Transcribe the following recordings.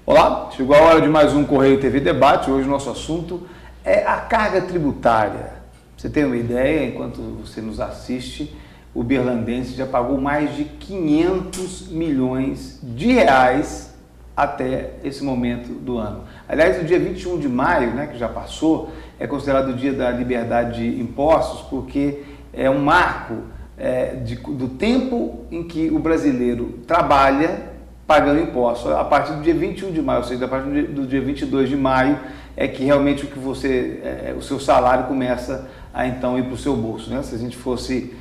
Olá, chegou a hora de mais um Correio TV Debate. Hoje o nosso assunto é a carga tributária. Você tem uma ideia, enquanto você nos assiste, o berlandense já pagou mais de 500 milhões de reais até esse momento do ano. Aliás, o dia 21 de maio, né, que já passou, é considerado o dia da liberdade de impostos, porque é um marco do tempo em que o brasileiro trabalha pagando impostos. A partir do dia 21 de maio, ou seja, a partir do dia 22 de maio, é que realmente o seu salário começa a então ir para o seu bolso, né? Se a gente fosse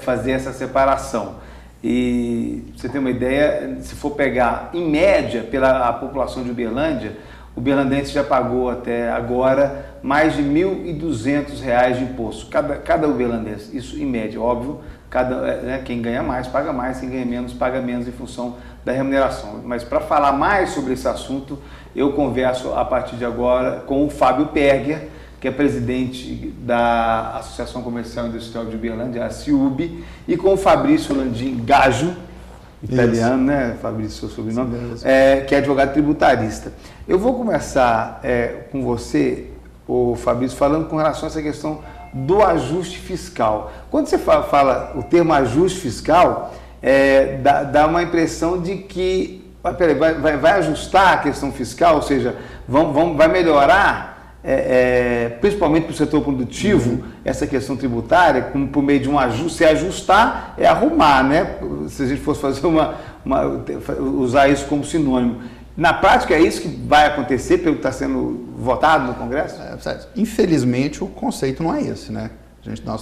fazer essa separação. E você tem uma ideia, se for pegar em média pela população de Uberlândia, o berlandense já pagou até agora mais de R$ 1.200 de imposto, cada uberlandense, isso em média, óbvio, quem ganha mais paga mais, quem ganha menos paga menos em função da remuneração. Mas para falar mais sobre esse assunto, eu converso a partir de agora com o Fábio Perger, que é presidente da Associação Comercial e Industrial de Uberlândia, a CIUB, e com o Fabrício Landim Gaggio, italiano, né, Fabrício, seu sobrenome, que é advogado tributarista. Eu vou começar com você, o Fabrício, falando com relação a essa questão do ajuste fiscal. Quando você fala o termo ajuste fiscal, dá uma impressão de que vai ajustar a questão fiscal, ou seja, vai melhorar, principalmente para o setor produtivo, essa questão tributária, por meio de um ajuste. Se ajustar é arrumar, né? Se a gente fosse fazer usar isso como sinônimo. Na prática é isso que vai acontecer pelo que está sendo votado no Congresso? Infelizmente o conceito não é esse, né?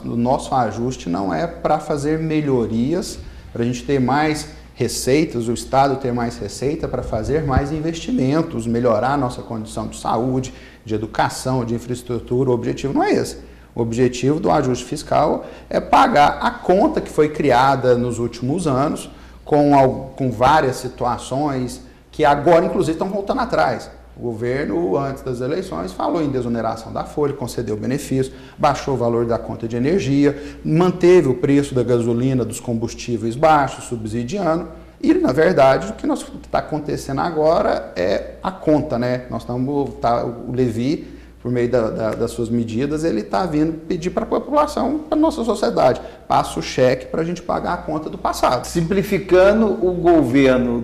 O nosso ajuste não é para fazer melhorias, para a gente ter mais receitas, o Estado ter mais receita para fazer mais investimentos, melhorar a nossa condição de saúde, de educação, de infraestrutura. O objetivo não é esse. O objetivo do ajuste fiscal é pagar a conta que foi criada nos últimos anos, com várias situações que agora, inclusive, estão voltando atrás. O governo, antes das eleições, falou em desoneração da folha, concedeu benefício, baixou o valor da conta de energia, manteve o preço da gasolina, dos combustíveis baixos, subsidiando. E, na verdade, o que está acontecendo agora é a conta, né? O Levi, por meio das suas medidas, ele está vindo pedir para a população, para a nossa sociedade, passa o cheque para a gente pagar a conta do passado. Simplificando, o governo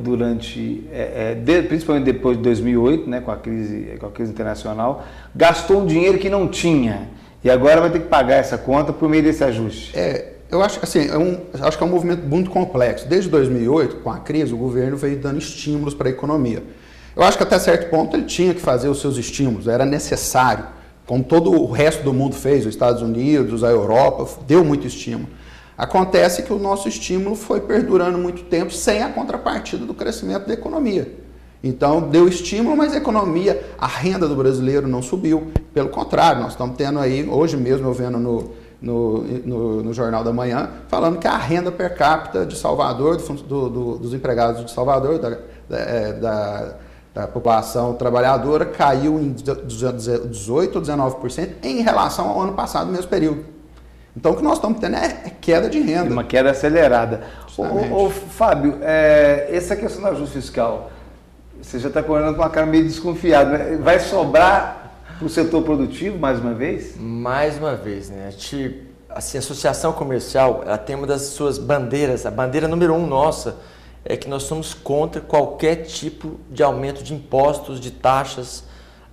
principalmente depois de 2008, né, com a crise internacional, gastou um dinheiro que não tinha e agora vai ter que pagar essa conta por meio desse ajuste. Eu acho, assim, acho que é um movimento muito complexo. Desde 2008, com a crise, o governo veio dando estímulos para a economia. Eu acho que até certo ponto ele tinha que fazer os seus estímulos, era necessário, como todo o resto do mundo fez, os Estados Unidos, a Europa, deu muito estímulo. Acontece que o nosso estímulo foi perdurando muito tempo sem a contrapartida do crescimento da economia. Então, deu estímulo, mas a economia, a renda do brasileiro não subiu. Pelo contrário, nós estamos tendo aí, hoje mesmo eu vendo no Jornal da Manhã, falando que a renda per capita de Salvador, dos empregados de Salvador, da população trabalhadora, caiu em 18% ou 19% em relação ao ano passado, no mesmo período. Então, o que nós estamos tendo é queda de renda. Uma queda acelerada. Fábio, essa questão do ajuste fiscal, você já está olhando com uma cara meio desconfiada, né? Vai sobrar para o setor produtivo, mais uma vez? Mais uma vez, né? A Associação Comercial, ela tem uma das suas bandeiras, a bandeira número 1 nossa, é que nós somos contra qualquer tipo de aumento de impostos, de taxas,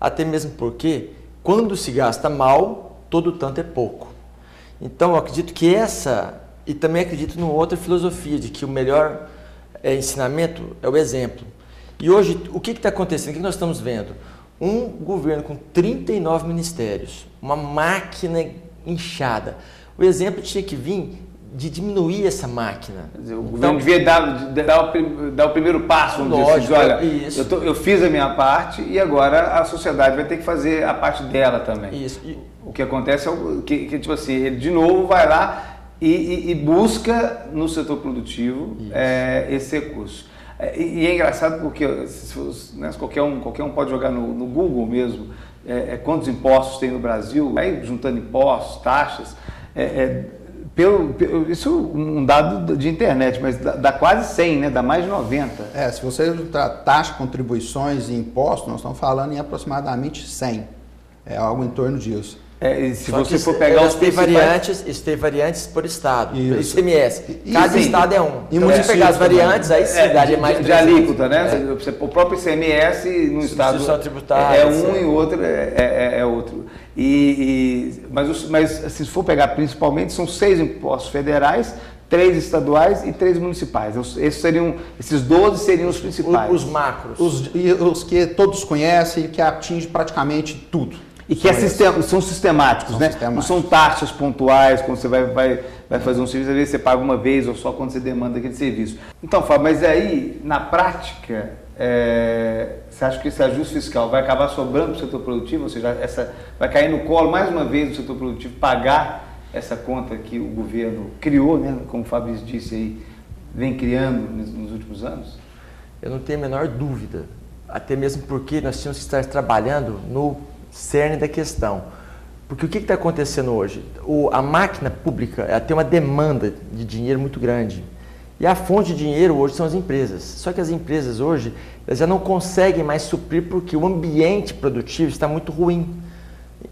até mesmo porque, quando se gasta mal, todo tanto é pouco. Então, eu acredito que e também acredito numa outra filosofia, de que o melhor ensinamento é o exemplo. E hoje, o que está acontecendo? O que nós estamos vendo? Um governo com 39 ministérios, uma máquina inchada. O exemplo tinha que vir de diminuir essa máquina. Quer dizer, o governo devia dar o primeiro passo, lógico, olha, isso. Eu fiz a minha parte e agora a sociedade vai ter que fazer a parte dela também. Isso. O que acontece é que tipo assim, ele de novo vai lá e busca no setor produtivo esse recurso. E é engraçado porque né, qualquer um pode jogar no Google mesmo quantos impostos tem no Brasil, aí juntando impostos, taxas, Isso um dado de internet, mas dá quase 100, né? Dá mais de 90. Se você taxa, contribuições e impostos, nós estamos falando em aproximadamente 100. É algo em torno disso. Se você for pegar os principais... Isso tem variantes por estado, pelo Isso. ICMS. Cada estado é um. Então, se você pegar as variantes, aí sim daria mais de alíquota, né? O próprio ICMS no estado tributária, é um e o outro é outro. Mas assim, se for pegar principalmente, são 6 impostos federais, 3 estaduais e 3 municipais. Esses 12 seriam os principais. Os macros. Os que todos conhecem e que atingem praticamente tudo. E que são sistemáticos, né? Não são taxas pontuais, quando você vai fazer um serviço, às vezes você paga uma vez ou só quando você demanda aquele serviço. Então, Fábio, mas aí, na prática, você acha que esse ajuste fiscal vai acabar sobrando para o setor produtivo? Ou seja, vai cair no colo, mais uma vez, do setor produtivo pagar essa conta que o governo criou, né? Como o Fábio disse aí, vem criando nos últimos anos? Eu não tenho a menor dúvida, até mesmo porque nós tínhamos que estar trabalhando no cerne da questão. Porque o que está acontecendo hoje? A máquina pública ela tem uma demanda de dinheiro muito grande. E a fonte de dinheiro hoje são as empresas. Só que as empresas hoje elas já não conseguem mais suprir porque o ambiente produtivo está muito ruim.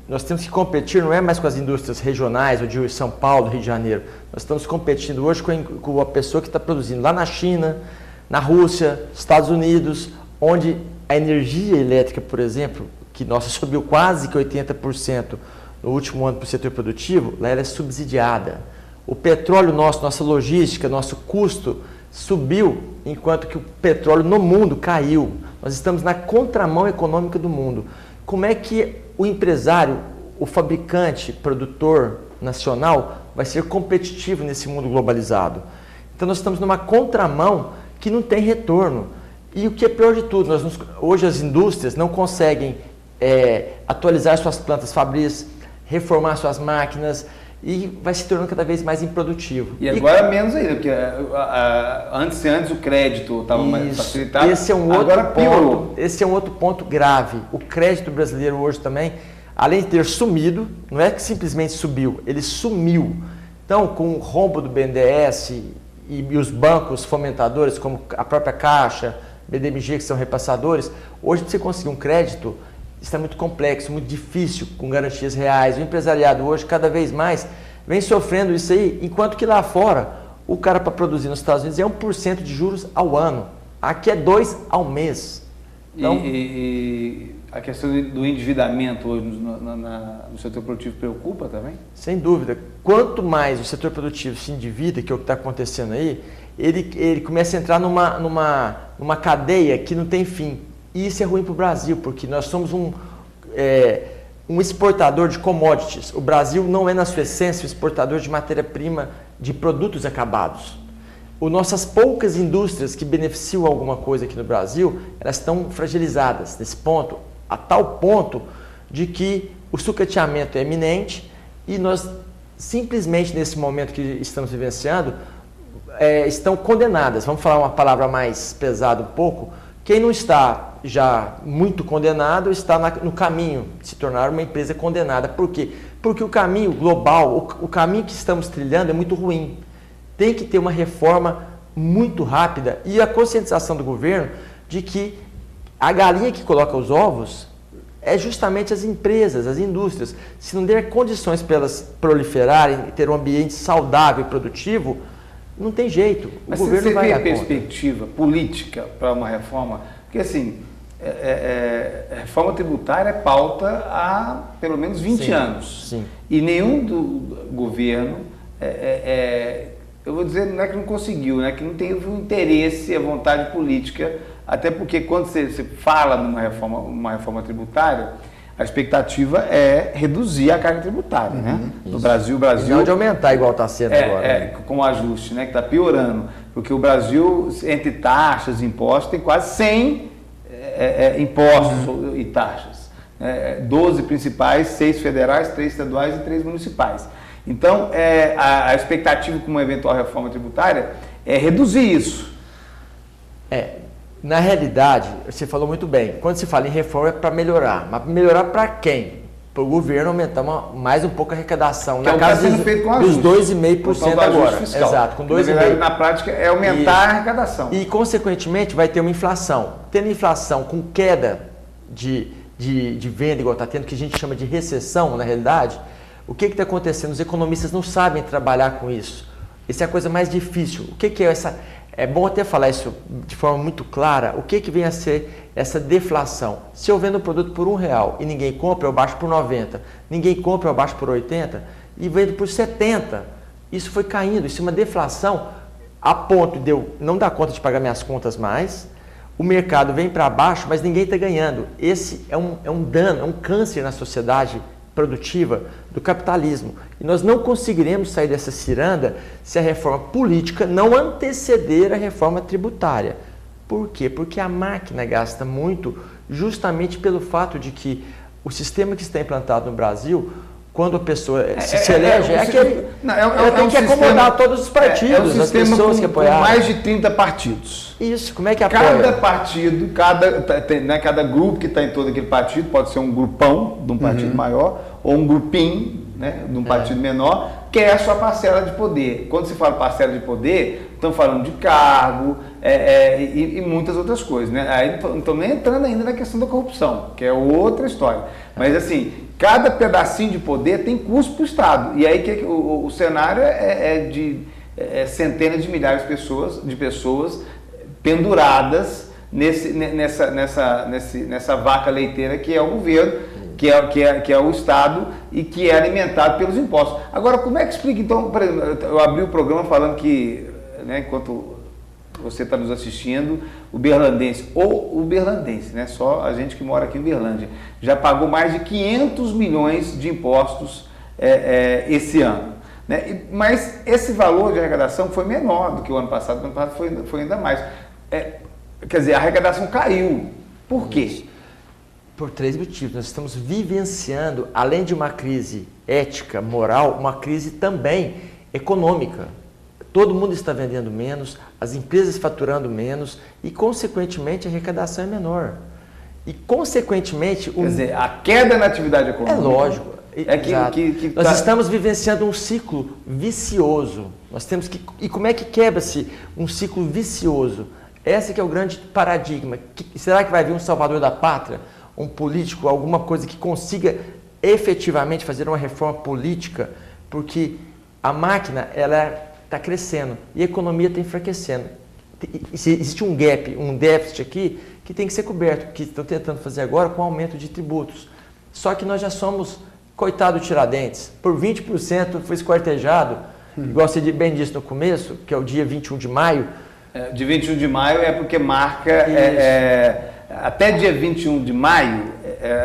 Nós temos que competir, não é mais com as indústrias regionais, ou de São Paulo, Rio de Janeiro. Nós estamos competindo hoje com a pessoa que está produzindo lá na China, na Rússia, Estados Unidos, onde a energia elétrica, por exemplo, que nossa subiu quase que 80% no último ano para o setor produtivo, lá ela é subsidiada. O petróleo nossa logística, nosso custo subiu, enquanto que o petróleo no mundo caiu. Nós estamos na contramão econômica do mundo. Como é que o empresário, o fabricante, produtor nacional vai ser competitivo nesse mundo globalizado? Então nós estamos numa contramão que não tem retorno. E o que é pior de tudo, hoje as indústrias não conseguem atualizar suas plantas fabris, reformar suas máquinas e vai se tornando cada vez mais improdutivo. E agora menos ainda, porque antes o crédito estava mais facilitado, Esse é um outro ponto grave. O crédito brasileiro hoje também, além de ter sumido, não é que simplesmente subiu, ele sumiu. Então, com o rombo do BNDES e os bancos fomentadores, como a própria Caixa, BDMG, que são repassadores, hoje para você conseguir um crédito está muito complexo, muito difícil, com garantias reais. O empresariado hoje, cada vez mais, vem sofrendo isso aí, enquanto que lá fora, o cara para produzir nos Estados Unidos é 1% de juros ao ano. Aqui é 2% ao mês. Então, e a questão do endividamento hoje no setor produtivo preocupa também? Sem dúvida. Quanto mais o setor produtivo se endivida, que é o que está acontecendo aí, ele começa a entrar numa cadeia que não tem fim. E isso é ruim para o Brasil, porque nós somos um exportador de commodities. O Brasil não é, na sua essência, um exportador de matéria-prima de produtos acabados. Nossas poucas indústrias que beneficiam alguma coisa aqui no Brasil, elas estão fragilizadas nesse ponto, a tal ponto de que o sucateamento é iminente e nós, simplesmente nesse momento que estamos vivenciando, estão condenadas. Vamos falar uma palavra mais pesada um pouco. Quem não está já muito condenado está no caminho de se tornar uma empresa condenada. Por quê? Porque o caminho global, o caminho que estamos trilhando é muito ruim. Tem que ter uma reforma muito rápida e a conscientização do governo de que a galinha que coloca os ovos é justamente as empresas, as indústrias. Se não der condições para elas proliferarem, ter um ambiente saudável e produtivo, não tem jeito. Mas você vê a perspectiva política para uma reforma? Porque assim, a reforma tributária é pauta há pelo menos 20 anos. Sim. E nenhum do governo, eu vou dizer, não é que não conseguiu, né? Que não teve o interesse e a vontade política, até porque quando você fala numa reforma tributária, a expectativa é reduzir a carga tributária, né? No Brasil... Não de aumentar igual está sendo agora. Com o ajuste, né? Que está piorando. Porque o Brasil, entre taxas e impostos, tem quase 100 impostos e taxas. 12 principais, 6 federais, 3 estaduais e 3 municipais. Então, a expectativa com uma eventual reforma tributária é reduzir isso. Na realidade, você falou muito bem, quando se fala em reforma é para melhorar, mas melhorar para quem? para o governo aumentar mais um pouco a arrecadação. Que na casa sendo feito com ajuste, dos 2,5% agora. Exato, com 2,5%. Na prática é aumentar a arrecadação. E, consequentemente, vai ter uma inflação. Tendo inflação com queda de venda, igual está tendo, que a gente chama de recessão, na realidade, o que está acontecendo? Os economistas não sabem trabalhar com isso. Essa é a coisa mais difícil. O que é essa... É bom até falar isso de forma muito clara. O que vem a ser essa deflação? Se eu vendo um produto por R$1 e ninguém compra, eu baixo por 90. Ninguém compra, eu baixo por 80 e vendo por 70. Isso foi caindo. Isso é uma deflação a ponto de eu não dar conta de pagar minhas contas mais. O mercado vem para baixo, mas ninguém está ganhando. Esse é um dano, é um câncer na sociedade produtiva do capitalismo. E nós não conseguiremos sair dessa ciranda se a reforma política não anteceder a reforma tributária. Por quê? Porque a máquina gasta muito justamente pelo fato de que o sistema que está implantado no Brasil, quando a pessoa se elege, tem que acomodar todos os partidos, as pessoas que apoiaram. Com mais de 30 partidos. Isso, como é que apoia? Cada partido, cada grupo que está em todo aquele partido, pode ser um grupão de um partido maior, ou um grupinho, né, de um partido menor, quer a sua parcela de poder. Quando se fala parcela de poder, estão falando de cargo e muitas outras coisas. Né? Aí não estão nem entrando ainda na questão da corrupção, que é outra história. Mas assim, cada pedacinho de poder tem custo para o Estado. E aí o cenário é de centenas de milhares de pessoas penduradas nessa vaca leiteira que é o governo, que é o Estado e que é alimentado pelos impostos. Agora, como é que explica? Então, por exemplo, eu abri o programa falando que, né, enquanto você está nos assistindo, o berlandense, né, só a gente que mora aqui em Uberlândia, já pagou mais de 500 milhões de impostos esse ano. Né? Mas esse valor de arrecadação foi menor do que o ano passado. O ano passado foi ainda mais. Quer dizer, a arrecadação caiu. Por quê? Por 3 motivos. Nós estamos vivenciando, além de uma crise ética, moral, uma crise também econômica. Todo mundo está vendendo menos, as empresas faturando menos e, consequentemente, a arrecadação é menor. E, consequentemente... Quer dizer, a queda na atividade econômica... É lógico. Nós estamos vivenciando um ciclo vicioso. Nós temos que... E como é que quebra-se um ciclo vicioso? Esse que é o grande paradigma. Será que vai vir um salvador da pátria? Um político, alguma coisa que consiga efetivamente fazer uma reforma política? Porque a máquina, ela está crescendo e a economia está enfraquecendo. Existe um gap, um déficit aqui que tem que ser coberto, que estão tentando fazer agora com aumento de tributos. Só que nós já somos, coitado do Tiradentes, por 20% foi esquartejado, igual você bem disse no começo, que é o dia 21 de maio. De 21 de maio é porque marca, até dia 21 de maio,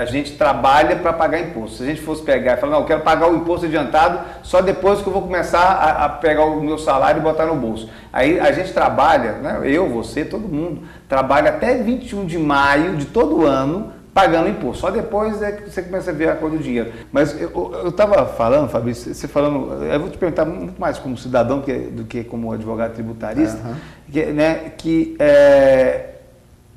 a gente trabalha para pagar imposto. Se a gente fosse pegar e falar, não, eu quero pagar o imposto adiantado só depois que eu vou começar a pegar o meu salário e botar no bolso. Aí a gente trabalha, né, eu, você, todo mundo, trabalha até 21 de maio de todo ano pagando imposto. Só depois é que você começa a ver a cor do dinheiro. Mas eu estava falando, Fabrício, você falando, eu vou te perguntar muito mais como cidadão do que como advogado tributarista,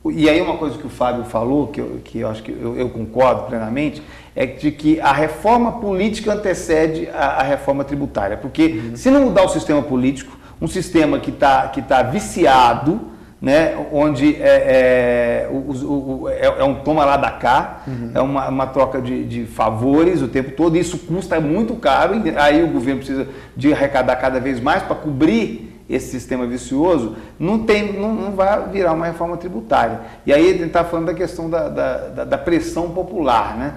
e aí uma coisa que o Fábio falou, que eu acho que eu concordo plenamente, é de que a reforma política antecede a reforma tributária. Porque se não mudar o sistema político, um sistema que tá viciado, né, onde é um toma lá da cá, é uma troca de favores o tempo todo, e isso custa muito caro, e aí o governo precisa de arrecadar cada vez mais para cobrir esse sistema vicioso, não vai virar uma reforma tributária. E aí a gente está falando da questão da pressão popular, né?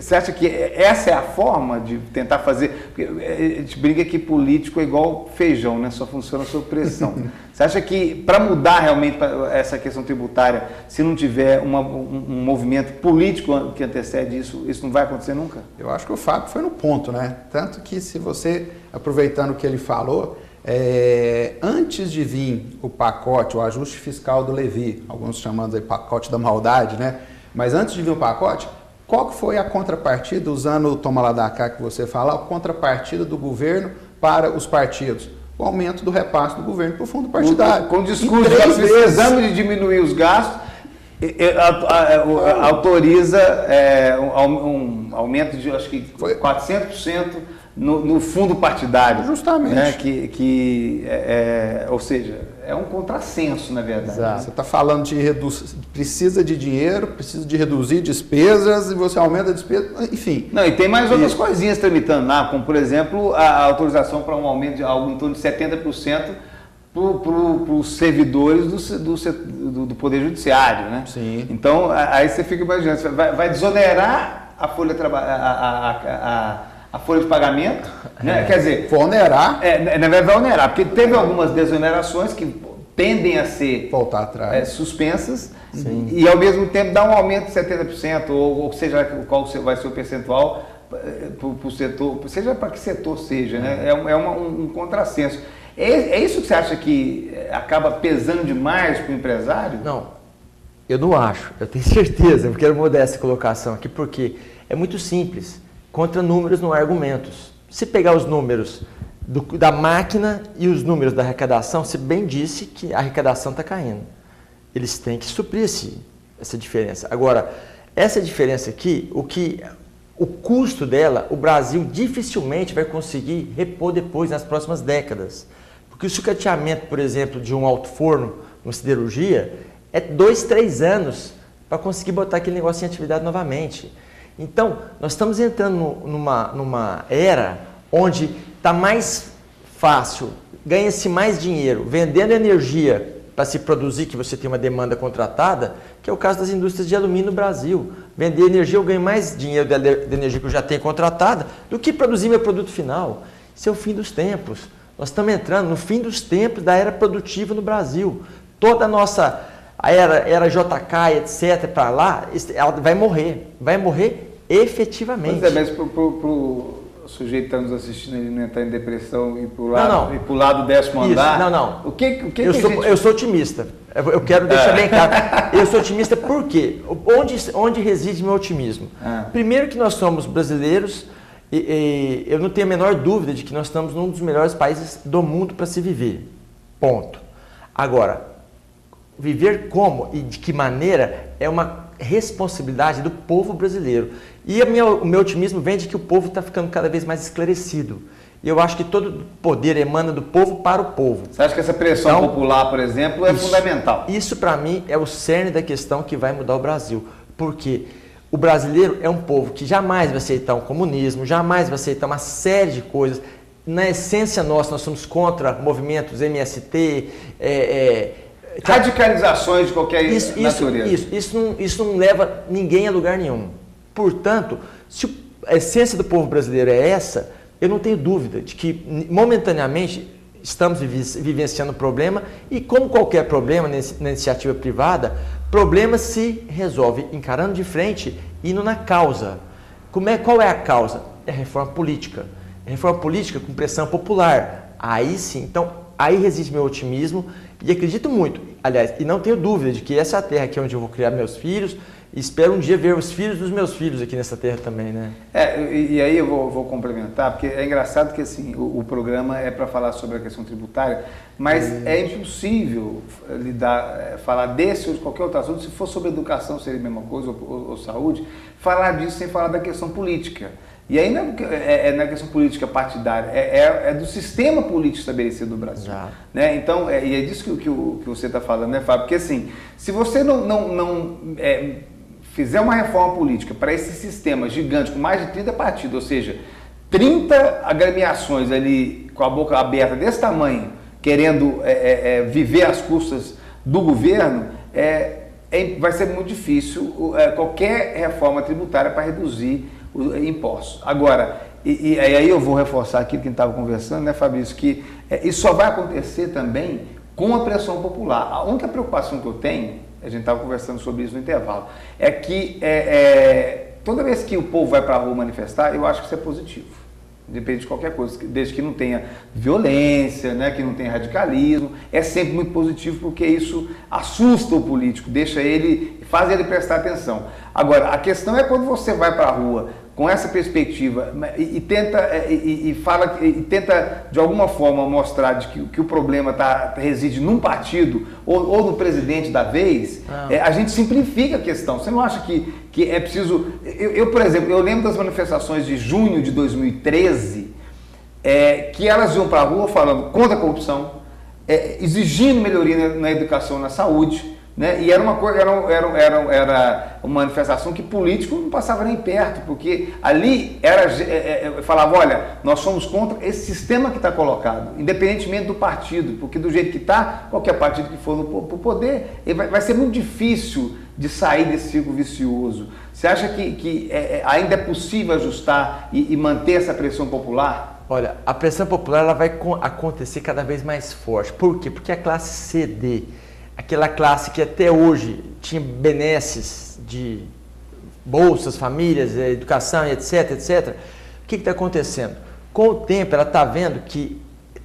Você acha que essa é a forma de tentar fazer... Porque a gente brinca que político é igual feijão, né? Só funciona sob pressão. Você acha que para mudar realmente essa questão tributária, se não tiver um movimento político que antecede isso, isso não vai acontecer nunca? Eu acho que o Fábio foi no ponto, né? Tanto que se você, aproveitando o que ele falou, antes de vir o pacote, o ajuste fiscal do Levi, alguns chamando de pacote da maldade, né? Mas antes de vir o pacote, qual que foi a contrapartida, usando o toma lá da cá que você fala, a contrapartida do governo para os partidos? O aumento do repasse do governo para o fundo partidário. Com o discurso de que precisamos de diminuir os gastos, autoriza um aumento de, acho que, 400% no fundo partidário. Justamente. Né? Ou seja, é um contrassenso, na verdade. Exato. Você está falando precisa de dinheiro, precisa de reduzir despesas e você aumenta a despesa, enfim. Não, e tem mais outras coisinhas tramitando lá, como, por exemplo, a autorização para um aumento de algo em torno de 70% para os servidores do Poder Judiciário, né? Sim. Então, aí você fica imaginando, você vai desonerar a folha de pagamento, né? Quer dizer... For onerar. Na verdade, vai onerar, porque teve algumas desonerações que tendem a ser voltar atrás. Suspensas. Sim. E, ao mesmo tempo, dar um aumento de 70%, ou seja, qual vai ser o percentual para o setor, seja para que setor seja, né? É um contrassenso. É isso que você acha que acaba pesando demais para o empresário? Não, eu não acho, eu tenho certeza, eu quero mudar essa colocação aqui, porque é muito simples, contra números não há argumentos. Se pegar os números da máquina e os números da arrecadação, você bem disse que a arrecadação está caindo. Eles têm que suprir essa diferença. Agora, essa diferença aqui, o custo dela, o Brasil dificilmente vai conseguir repor depois, nas próximas décadas. Porque o sucateamento, por exemplo, de um alto forno, uma siderurgia, é 2, 3 anos para conseguir botar aquele negócio em atividade novamente. Então, nós estamos entrando numa era onde está mais fácil, ganha-se mais dinheiro vendendo energia para se produzir, que você tem uma demanda contratada, que é o caso das indústrias de alumínio no Brasil. Vender energia, eu ganho mais dinheiro da energia que eu já tenho contratada do que produzir meu produto final. Isso é o fim dos tempos. Nós estamos entrando no fim dos tempos da era produtiva no Brasil. Toda a nossa era JK, etc., para lá, ela vai morrer efetivamente. Pois é, mas para o sujeito que está nos assistindo, ele não entrar em depressão e para o lado do 10º andar. Não. O que eu sou otimista. Eu quero deixar bem claro. Eu sou otimista por quê? Onde reside meu otimismo? Primeiro que nós somos brasileiros, e eu não tenho a menor dúvida de que nós estamos num dos melhores países do mundo para se viver. Ponto. Agora, viver como e de que maneira é uma responsabilidade do povo brasileiro. E o meu otimismo vem de que o povo está ficando cada vez mais esclarecido. E eu acho que todo poder emana do povo para o povo. Você acha que essa pressão popular, por exemplo, é fundamental? Isso, para mim, é o cerne da questão que vai mudar o Brasil. Porque o brasileiro é um povo que jamais vai aceitar um comunismo, jamais vai aceitar uma série de coisas. Na essência nossa, nós somos contra movimentos MST, radicalizações de qualquer natureza. Isso não leva ninguém a lugar nenhum. Portanto, se a essência do povo brasileiro é essa, eu não tenho dúvida de que momentaneamente estamos vivenciando um problema e, como qualquer problema na iniciativa privada, problema se resolve encarando de frente e indo na causa. Qual é a causa? É a reforma política. A reforma política com pressão popular. Aí sim, então, aí reside meu otimismo e acredito muito, aliás, e não tenho dúvida de que essa é a terra aqui onde eu vou criar meus filhos e espero um dia ver os filhos dos meus filhos aqui nessa terra também, né? E aí eu vou complementar, porque é engraçado que assim, o programa é para falar sobre a questão tributária, mas é impossível falar desse ou de qualquer outro assunto, se for sobre educação seria a mesma coisa, ou saúde, falar disso sem falar da questão política. E aí não é na questão política partidária, é do sistema político estabelecido no Brasil. Né? Então, e é disso que você está falando, né, Fábio? Porque assim, se você não fizer uma reforma política para esse sistema gigante, com mais de 30 partidos, ou seja, 30 agremiações ali com a boca aberta desse tamanho, querendo viver às custas do governo, vai ser muito difícil qualquer reforma tributária para reduzir os impostos. Agora, e aí eu vou reforçar aquilo que a gente estava conversando, né, Fabrício, que isso só vai acontecer também com a pressão popular. A única preocupação que eu tenho, a gente estava conversando sobre isso no intervalo, é que toda vez que o povo vai para a rua manifestar, eu acho que isso é positivo. Depende de qualquer coisa, desde que não tenha violência, né, que não tenha radicalismo, é sempre muito positivo porque isso assusta o político, faz ele prestar atenção. Agora, a questão é quando você vai para a rua com essa perspectiva e tenta de alguma forma mostrar de que o problema reside num partido ou no presidente da vez, a gente simplifica a questão. Você não acha que é preciso... Por exemplo, eu lembro das manifestações de junho de 2013, que elas iam para a rua falando contra a corrupção, exigindo melhoria na educação e na saúde, né? E era uma manifestação que político não passava nem perto, porque ali falava, olha, nós somos contra esse sistema que está colocado, independentemente do partido, porque do jeito que está, qualquer partido que for no poder, vai ser muito difícil de sair desse círculo vicioso. Você acha que ainda é possível ajustar e manter essa pressão popular? Olha, a pressão popular ela vai acontecer cada vez mais forte. Por quê? Porque a classe CD, aquela classe que até hoje tinha benesses de bolsas, famílias, educação, etc, etc. O que está acontecendo? Com o tempo, ela está vendo que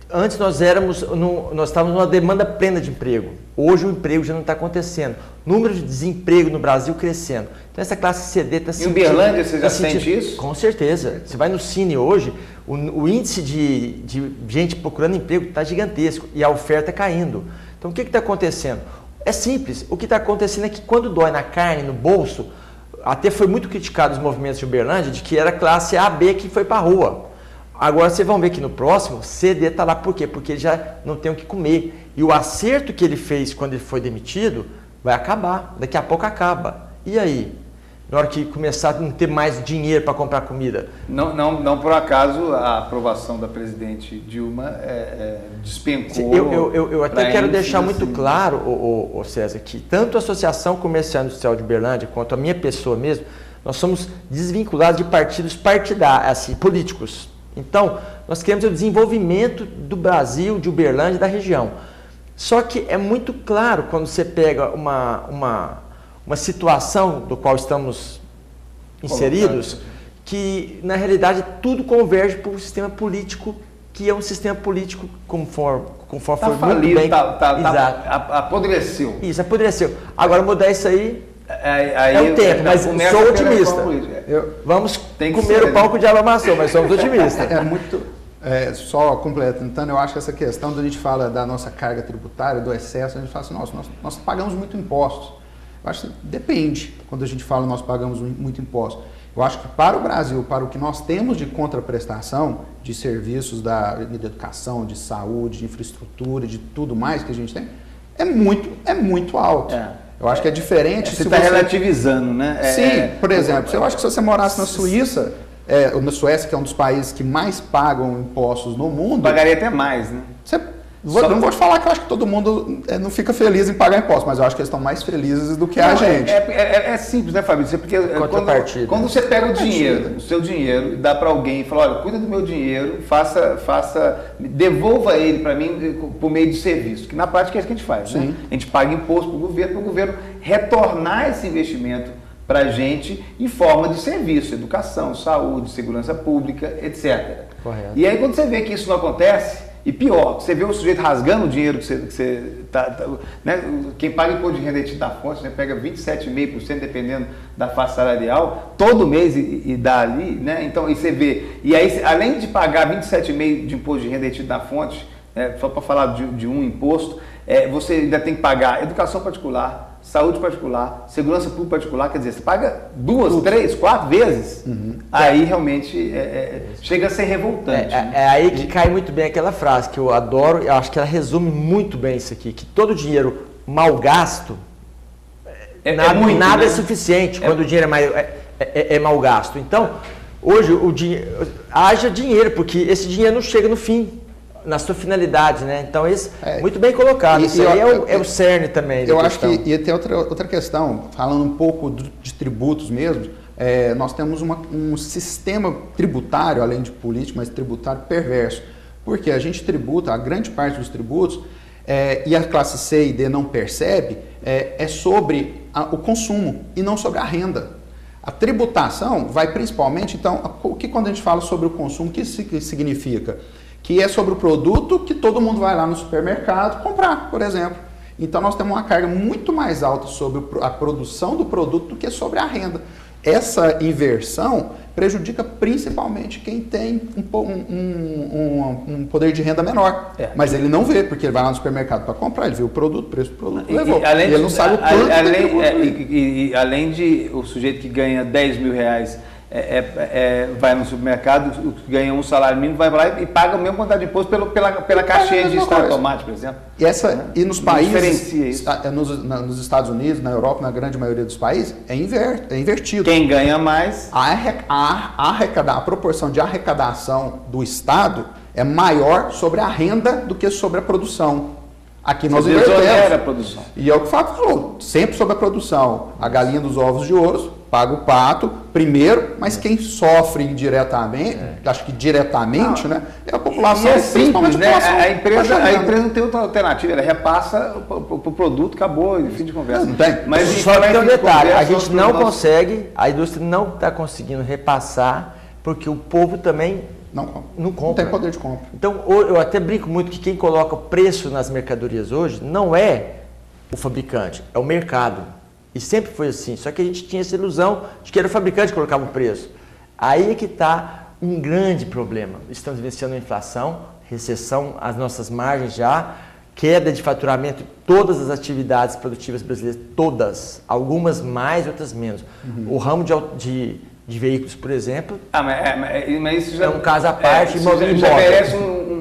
antes nós estávamos numa demanda plena de emprego. Hoje o emprego já não está acontecendo. Número de desemprego no Brasil crescendo. Então essa classe CD está sentindo... Em Uberlândia você já sente isso? Com certeza. Você vai no Cine hoje, o índice de gente procurando emprego está gigantesco e a oferta caindo. Então o que está acontecendo? É simples. O que está acontecendo é que quando dói na carne, no bolso, até foi muito criticado os movimentos de Uberlândia de que era classe A, B que foi para a rua. Agora vocês vão ver que no próximo, CD está lá por quê? Porque ele já não tem o que comer. E o acerto que ele fez quando ele foi demitido vai acabar. Daqui a pouco acaba. E aí? Na hora que começar a não ter mais dinheiro para comprar comida? Não por acaso a aprovação da presidente Dilma despencou. Eu até quero deixar muito claro, César, que tanto a Associação Comercial Industrial de Uberlândia quanto a minha pessoa mesmo, nós somos desvinculados de partidos partidários, assim, políticos. Então, nós queremos o desenvolvimento do Brasil, de Uberlândia e da região. Só que é muito claro quando você pega uma situação do qual estamos inseridos, que na realidade tudo converge para um sistema político, que é um sistema político conforme foi muito bem... Apodreceu. Isso, apodreceu. Agora mudar isso aí... é o tempo, mas sou otimista. Vamos comer o pão que o diabo amassou, mas somos otimistas. Só complementando, eu acho que essa questão, quando a gente fala da nossa carga tributária, do excesso, a gente fala assim, nós pagamos muito impostos. Eu acho que depende, quando a gente fala nós pagamos muito imposto. Eu acho que para o Brasil, para o que nós temos de contraprestação, de serviços de educação, de saúde, de infraestrutura, de tudo mais que a gente tem, é muito alto. Eu acho que é diferente. Você está relativizando, né? Sim, por exemplo, eu acho que se você morasse na Suíça, ou na Suécia, que é um dos países que mais pagam impostos no mundo... Pagaria até mais, né? Não vou te falar que eu acho que todo mundo não fica feliz em pagar impostos, mas eu acho que eles estão mais felizes do que a gente. É simples, né, Fabrício? Porque quando você pega o seu dinheiro, e dá para alguém e fala, olha, cuida do meu dinheiro, devolva ele para mim por meio de serviço, que na prática é isso que a gente faz, né? A gente paga imposto para o governo retornar esse investimento para a gente em forma de serviço, educação, saúde, segurança pública, etc. Correto. E aí quando você vê que isso não acontece, e pior, você vê o sujeito rasgando o dinheiro que você né? Quem paga imposto de renda da fonte, né? Pega 27,5% dependendo da faixa salarial, todo mês e dá ali, né? Então, e você vê, e aí além de pagar 27,5% de imposto de renda da fonte, só para falar de um imposto, você ainda tem que pagar educação particular, saúde particular, segurança pública particular, quer dizer, você paga 2, 3, 4 vezes, aí realmente chega a ser revoltante. É aí que cai muito bem aquela frase que eu adoro, eu acho que ela resume muito bem isso aqui, que todo dinheiro mal gasto, nada é suficiente quando o dinheiro é mal gasto. Então, hoje, haja dinheiro, porque esse dinheiro não chega no fim, na sua finalidade, né? Então, isso muito bem colocado. Isso aí é o cerne também. Eu acho que ia ter outra questão, falando um pouco de tributos mesmo, nós temos um sistema tributário, além de político, mas tributário perverso. Porque a gente tributa, a grande parte dos tributos, e a classe C e D não percebe, é sobre o consumo e não sobre a renda. A tributação vai principalmente, então, o que quando a gente fala sobre o consumo, o que significa? Que é sobre o produto que todo mundo vai lá no supermercado comprar, por exemplo. Então, nós temos uma carga muito mais alta sobre a produção do produto do que sobre a renda. essa inversão prejudica principalmente quem tem um poder de renda menor. Mas ele não vê, porque ele vai lá no supermercado para comprar, ele vê o produto, o preço do produto, levou. E ele não sabe o quanto além de o sujeito que ganha 10 mil reais vai no supermercado, o que ganha um salário mínimo vai lá e paga a mesma quantidade de imposto pela caixinha de extrato tomate, por exemplo. E nos países, nos Estados Unidos, na Europa, na grande maioria dos países, é invertido. Quem ganha mais... A proporção de arrecadação do Estado é maior sobre a renda do que sobre a produção. Aqui nós invertemos. A produção. E é o que o Fábio falou, sempre sobre a produção. A galinha dos ovos de ouro paga o pato primeiro, mas quem sofre indiretamente, acho que diretamente, né, é a população. É simples, né? A empresa não tem outra alternativa, ela repassa o produto, acabou, fim de conversa. Não tem. Mas só que tem um detalhe, a gente não consegue, a indústria não está conseguindo repassar, porque o povo também não compra. Não tem poder de compra. Então, eu até brinco muito que quem coloca o preço nas mercadorias hoje não é o fabricante, é o mercado. E sempre foi assim, só que a gente tinha essa ilusão de que era o fabricante que colocava o preço. Aí é que está um grande problema. Estamos vivenciando inflação, recessão, as nossas margens já, queda de faturamento, todas as atividades produtivas brasileiras, todas, algumas mais, outras menos. O ramo de veículos, por exemplo, mas isso já é um caso à parte, já merece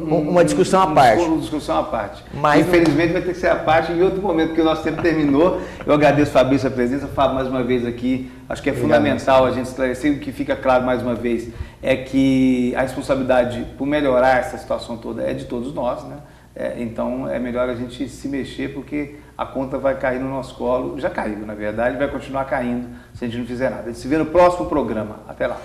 uma discussão à parte. Uma discussão à parte. Mas infelizmente vai ter que ser à parte em outro momento, porque o nosso tempo terminou. Eu agradeço, Fabrício, a presença. Fábio, mais uma vez aqui, acho que é fundamental a gente esclarecer. O que fica claro mais uma vez é que a responsabilidade por melhorar essa situação toda é de todos nós, né? Então é melhor a gente se mexer, porque a conta vai cair no nosso colo. Já caiu, na verdade, vai continuar caindo se a gente não fizer nada. A gente se vê no próximo programa. Até lá.